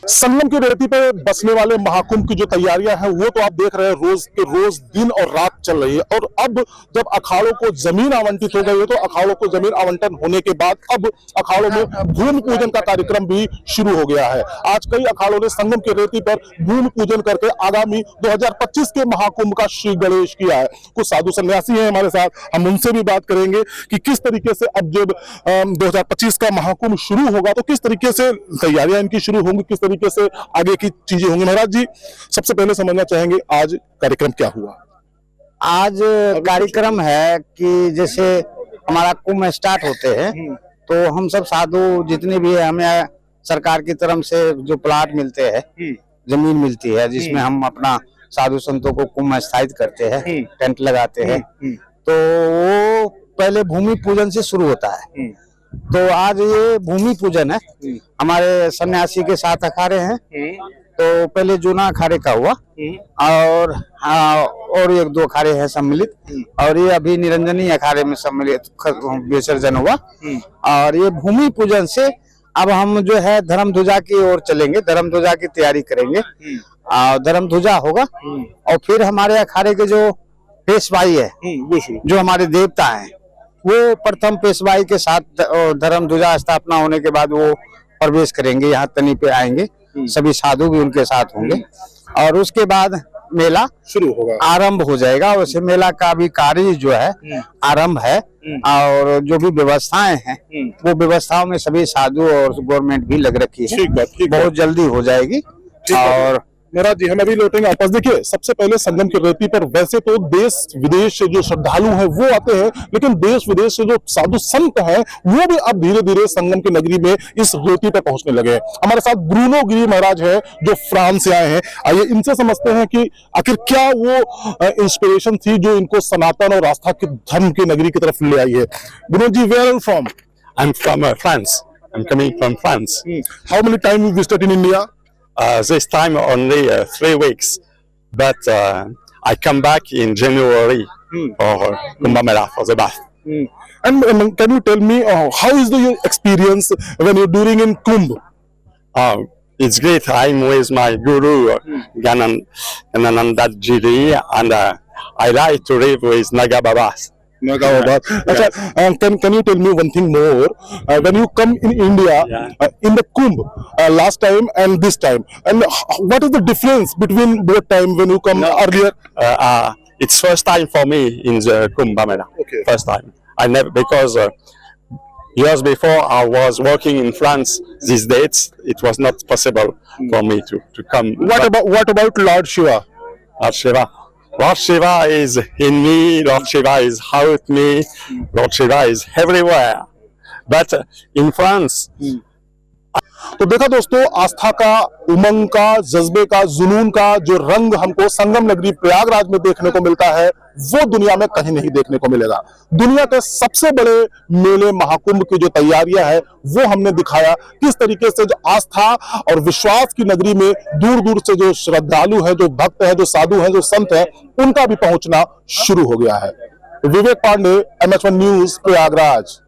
संगम की रेती पर बसने वाले महाकुंभ की जो तैयारियां हैं वो तो आप देख रहे हैं रोज के रोज दिन और रात चल रही है। और अब जब अखाड़ों को जमीन आवंटित हो गई है तो अखाड़ों को जमीन आवंटन होने के बाद अब अखाड़ों में भूमि पूजन का कार्यक्रम भी शुरू हो गया है। आज कई अखाड़ों ने संगम की रेती पर भूमि पूजन करके आगामी 2025 के महाकुंभ का श्री गणेश किया है। कुछ साधु सन्यासी हैं हमारे साथ, हम उनसे भी बात करेंगे कि किस तरीके से अब जब 2025 का महाकुंभ शुरू होगा तो किस तरीके से तैयारियां इनकी शुरू होंगी, किस तरीके से आगे की चीजें होंगी। महाराज जी, सबसे पहले समझना चाहेंगे आज कार्यक्रम क्या हुआ? आज कार्यक्रम है कि जैसे हमारा कुंभ स्टार्ट होते हैं तो हम सब साधु जितने भी है, हमें सरकार की तरफ से जो प्लाट मिलते हैं, जमीन मिलती है जिसमें हम अपना साधु संतों को कुंभ स्थापित करते हैं, टेंट लगाते हैं। तो वो पहले भूमि पूजन से शुरू होता है। तो आज ये भूमि पूजन है। हमारे सन्यासी के 7 अखाड़े हैं। तो पहले जूना अखाड़े का हुआ और 1-2 अखाड़े हैं सम्मिलित, और ये अभी निरंजनी अखाड़े में सम्मिलित विसर्जन हुआ। और ये भूमि पूजन से अब हम जो है धर्म ध्वजा की ओर चलेंगे, धर्म ध्वजा की तैयारी करेंगे। धर्म ध्वजा होगा और फिर हमारे अखाड़े के जो पेशवाई है, जो हमारे देवता हैं, वो प्रथम पेशवाई के साथ धर्म ध्वजा स्थापना होने के बाद वो प्रवेश करेंगे, यहाँ तनी पे आएंगे। सभी साधु भी उनके साथ होंगे और उसके बाद मेला शुरू होगा, आरंभ हो जाएगा। वैसे मेला का भी कार्य जो है आरंभ है और जो भी व्यवस्थाएं हैं वो व्यवस्थाओं में सभी साधु और गवर्नमेंट भी लग रखी है। बहुत जल्दी हो जाएगी। और महाराज जी, हम अभी लौटेंगे आपस। देखिए, सबसे पहले संगम की रेती पर वैसे तो देश विदेश से जो श्रद्धालु हैं वो आते हैं, लेकिन देश विदेश से जो साधु संत हैं वो भी अब धीरे धीरे संगम की नगरी में इस रेती पर पहुंचने लगे हैं। हमारे साथ ब्रूनो गिरी महाराज है जो फ्रांस से आए हैं। आइए इनसे समझते हैं कि आखिर क्या वो इंस्पिरेशन थी जो इनको सनातन और आस्था के धर्म की नगरी की तरफ ले आई है। Bruno ji, where are you from? I'm from France. I'm coming from France. How many time you visited in India? This time only 3 weeks, but I come back in January for Kumbh Mela for the bath. And can you tell me how is your experience when you're during in Kumbh? It's great. I'm with my guru Ganananda Giri, and I like to live with Naga Babas. Can you tell me one thing more? When you come in India, in the Kumbh last time and this time, and what is the difference between both time when you come earlier? It's first time for me in the Kumbh Mela. Okay. First time. I never, because years before I was working in France. These dates it was not possible for me to come. What about Lord Shiva? Lord Shiva. Lord Shiva is in me, Lord Shiva is out me, Lord Shiva is everywhere. But in France, तो देखा दोस्तों, आस्था का, उमंग का, जज्बे का, जुनून का जो रंग हमको संगम नगरी प्रयागराज में देखने को मिलता है वो दुनिया में कहीं नहीं देखने को मिलेगा। दुनिया के सबसे बड़े मेले महाकुंभ की जो तैयारियां है वो हमने दिखाया, किस तरीके से जो आस्था और विश्वास की नगरी में दूर दूर से जो श्रद्धालु है, जो भक्त है, जो साधु है, जो संत है, उनका भी पहुंचना शुरू हो गया है। विवेक पांडे, MH1 न्यूज, प्रयागराज।